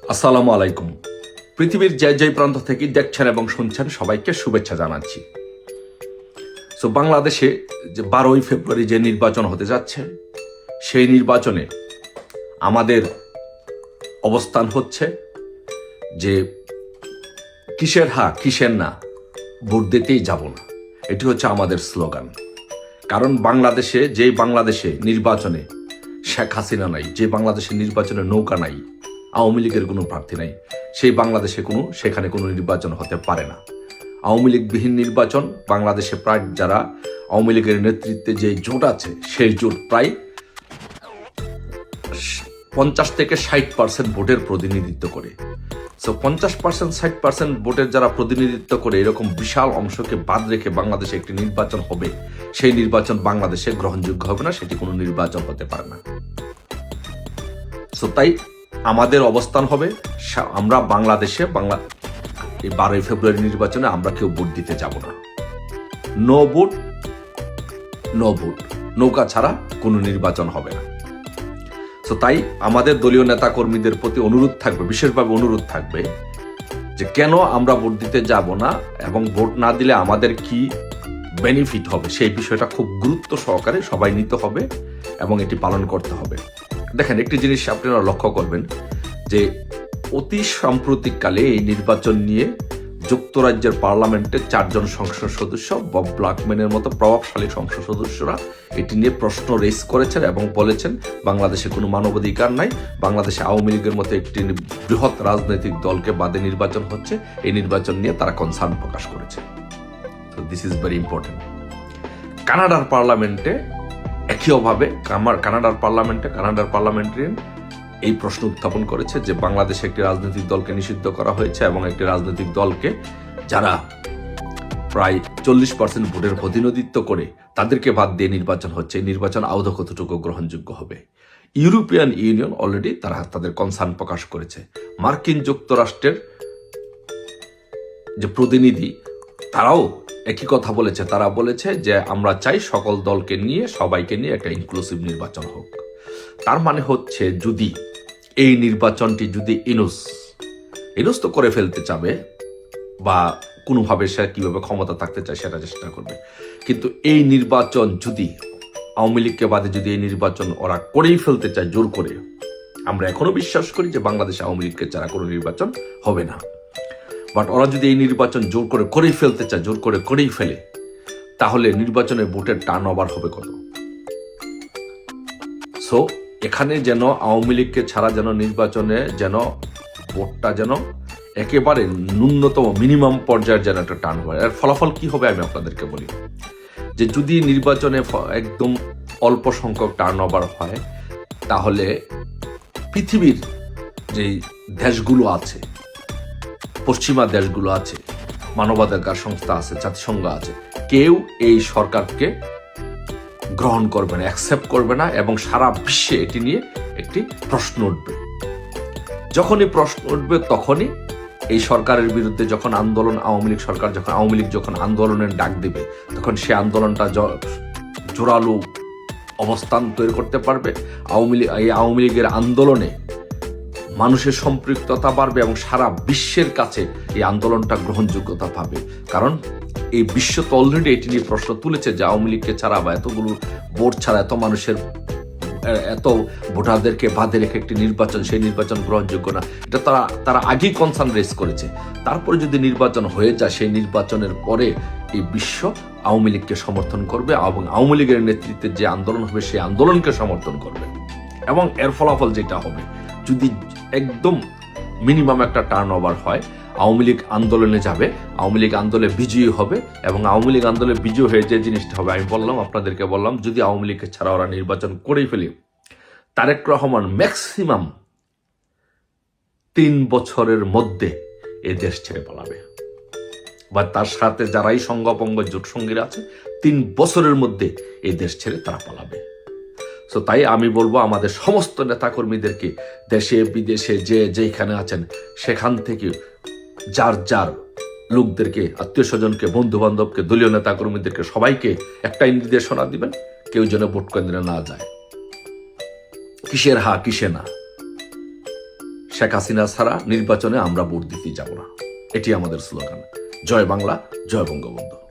আসসালামু আলাইকুম। পৃথিবীর যে যে প্রান্ত থেকে দেখছেন এবং শুনছেন সবাইকে শুভেচ্ছা জানাচ্ছি। বাংলাদেশে যে 12ই ফেব্রুয়ারি যে নির্বাচন হতে যাচ্ছে, সেই নির্বাচনে আমাদের অবস্থান হচ্ছে যে কিসের হা কিসের না, ভোট দিতেই যাব না। এটি হচ্ছে আমাদের স্লোগান। কারণ বাংলাদেশে নির্বাচনে শেখ হাসিনা নাই, যে বাংলাদেশের নির্বাচনে নৌকা নাই, আওয়ামী লীগের কোনো প্রার্থী নাই, সেই বাংলাদেশে সেখানে কোনো নির্বাচন হতে পারে না। আওয়ামী লীগবিহীন নির্বাচন বাংলাদেশে প্রায় যারা আওয়ামী লীগের নেতৃত্বে যে জোট আছে, সেই জোট প্রায় 50 থেকে 60% ভোটের প্রতিনিধিত্ব করে। 50% 60% ভোটের যারা প্রতিনিধিত্ব করে, এরকম বিশাল অংশকে বাদ রেখে বাংলাদেশে একটি নির্বাচন হবে, সেই নির্বাচন বাংলাদেশে গ্রহণযোগ্য হবে না, সেটি কোনো নির্বাচন হতে পারে না। তাই আমাদের অবস্থান হবে, আমরা বাংলাদেশে এই 12ই ফেব্রুয়ারি নির্বাচনে আমরা কেউ ভোট দিতে যাব না। নো ভোট, নৌকা ছাড়া কোনো নির্বাচন হবে না। তাই আমাদের দলীয় নেতা কর্মীদের প্রতি অনুরোধ থাকবে, বিশেষভাবে অনুরোধ থাকবে যে কেন আমরা ভোট দিতে যাব না এবং ভোট না দিলে আমাদের কি বেনিফিট হবে, সেই বিষয়টা খুব গুরুত্ব সহকারে সবাই নিতে হবে এবং এটি পালন করতে হবে। দেখেন, একটি জিনিস আপনারা লক্ষ্য করবেন যে অতি সাম্প্রতিককালে এই নির্বাচন নিয়ে যুক্তরাজ্যের পার্লামেন্টে 4 জন সংসদ সদস্য, বব ব্ল্যাকম্যানের মতো প্রভাবশালী সংসদ সদস্যরা এটি নিয়ে প্রশ্ন রেজ করেছেন এবং বলেছেন বাংলাদেশে কোনো মানবাধিকার নাই, বাংলাদেশে আওয়ামী লীগের মতো একটি বৃহৎ রাজনৈতিক দলকে বাদে নির্বাচন হচ্ছে, এই নির্বাচন নিয়ে তারা কনসার্ন প্রকাশ করেছে। This is very important. কানাডার পার্লামেন্টে একইভাবে কানাডার পার্লামেন্টারিয়ান এই প্রশ্ন উত্থাপন করেছে যে বাংলাদেশে একটি রাজনৈতিক দলকে নিষিদ্ধ করা হয়েছে এবং একটি রাজনৈতিক দলকে যারা প্রায় 40% ভোটের প্রতিনিধিত্ব করে তাদেরকে বাদ দিয়ে নির্বাচন হচ্ছে, এই নির্বাচন আদৌ কতটুকু গ্রহণযোগ্য হবে। ইউরোপিয়ান ইউনিয়ন অলরেডি তারা তাদের কনসার্ন প্রকাশ করেছে। মার্কিন যুক্তরাষ্ট্রের যে প্রতিনিধি, তারাও একই কথা বলেছে। তারা বলেছে যে আমরা চাই সকল দলকে নিয়ে, সবাইকে নিয়ে একটা ইনক্লুসিভ নির্বাচন হোক। তার মানে হচ্ছে যদি এই নির্বাচনটি যদি ইনুস তো করে ফেলতে চাবে বা কোনোভাবে সে কীভাবে ক্ষমতা থাকতে চায় সেটা চেষ্টা করবে, কিন্তু এই নির্বাচন যদি আওয়ামী লীগকে বাদে যদি এই নির্বাচন ওরা করেই ফেলতে চায় জোর করে, আমরা এখনো বিশ্বাস করি যে বাংলাদেশে আওয়ামী লীগকে ছাড়া কোনো নির্বাচন হবে না। বাট ওরা যদি এই নির্বাচন জোর করে করেই ফেলতে চায়, জোর করে করেই ফেলে, তাহলে নির্বাচনে ভোটের টার্ন ওভার হবে কত? এখানে যেন আওয়ামী লীগকে ছাড়া যেন নির্বাচনে যেন ভোটটা যেন একেবারে ন্যূনতম মিনিমাম পর্যায়ের যেন একটা টার্ন হয়। এর ফলাফল কি হবে আমি আপনাদেরকে বলি, যে যদি নির্বাচনে একদম অল্প সংখ্যক টার্ন ওভার হয়, তাহলে পৃথিবীর যে দেশগুলো আছে, পশ্চিমা দেশগুলো আছে, মানবাধিকার সংস্থা আছে, জাতিসংঘ আছে, কেউ এই সরকারকে গ্রহণ করবে না, অ্যাকসেপ্ট করবে না এবং সারা বিশ্বে এটি নিয়ে একটি প্রশ্ন উঠবে। যখনই প্রশ্ন উঠবে তখনই এই সরকারের বিরুদ্ধে যখন আন্দোলন, আওয়ামী লীগ যখন আন্দোলনের ডাক দেবে, তখন সে আন্দোলনটা জোরালো অবস্থান তৈরি করতে পারবে। আওয়ামী লীগের আন্দোলনে মানুষের সম্পৃক্ততা বাড়বে এবং সারা বিশ্বের কাছে এই আন্দোলনটা গ্রহণযোগ্যতা পাবে। কারণ এই বিশ্ব তো অলরেডি এটি নিয়ে প্রশ্ন তুলেছে যে আওয়ামী লীগকে ছাড়া বা এতগুলো ভোট ছাড়া এত ভোটারদেরকে বাদে রেখে একটি নির্বাচন, সেই নির্বাচন গ্রহণযোগ্য না। এটা তারা আগেই কনসার্ন রেজ করেছে। তারপরে যদি নির্বাচন হয়ে যায়, সেই নির্বাচনের পরে এই বিশ্ব আওয়ামী লীগকে সমর্থন করবে এবং আওয়ামী লীগের নেতৃত্বে যে আন্দোলন হবে সেই আন্দোলনকে সমর্থন করবে। এবং এর ফলাফল যেটা হবে, যদি একদম মিনিমাম একটা টার্ন ওভার হয়, আওয়ামী লীগ আন্দোলনে যাবে, আওয়ামী লীগ আন্দোলনে বিজয়ী হবে এবং আওয়ামী লীগ আন্দোলনে বিজয়ী হয়ে যে জিনিসটা হবে, আমি আপনাদেরকে বললাম যদি আওয়ামী লীগকে ছাড়া ওরা নির্বাচন করেই ফেলে, তারেক রহমান ম্যাক্সিমাম 3 বছরের মধ্যে এ দেশ ছেড়ে পালাবে, বা তার সাথে যারাই সঙ্গপঙ্গ জোট সঙ্গীরা আছে 3 বছরের মধ্যে এই দেশ ছেড়ে তারা পালাবে। তাই আমি বলবো আমাদের সমস্ত নেতাকর্মীদেরকে, দেশে বিদেশে যেখানে আছেন সেখান থেকে যার লোকদেরকে, আত্মীয় স্বজনকে, বন্ধু বান্ধবকে, দলীয় নেতাকর্মীদেরকে সবাইকে একটাই নির্দেশনা দিবেন, কেউ যেন ভোট কেন্দ্রে না যায়। কিসের হা কিসে না শেখ হাসিনা ছাড়া নির্বাচনে আমরা ভোট দিতে যাব না। এটি আমাদের স্লোগান। জয় বাংলা, জয় বঙ্গবন্ধু।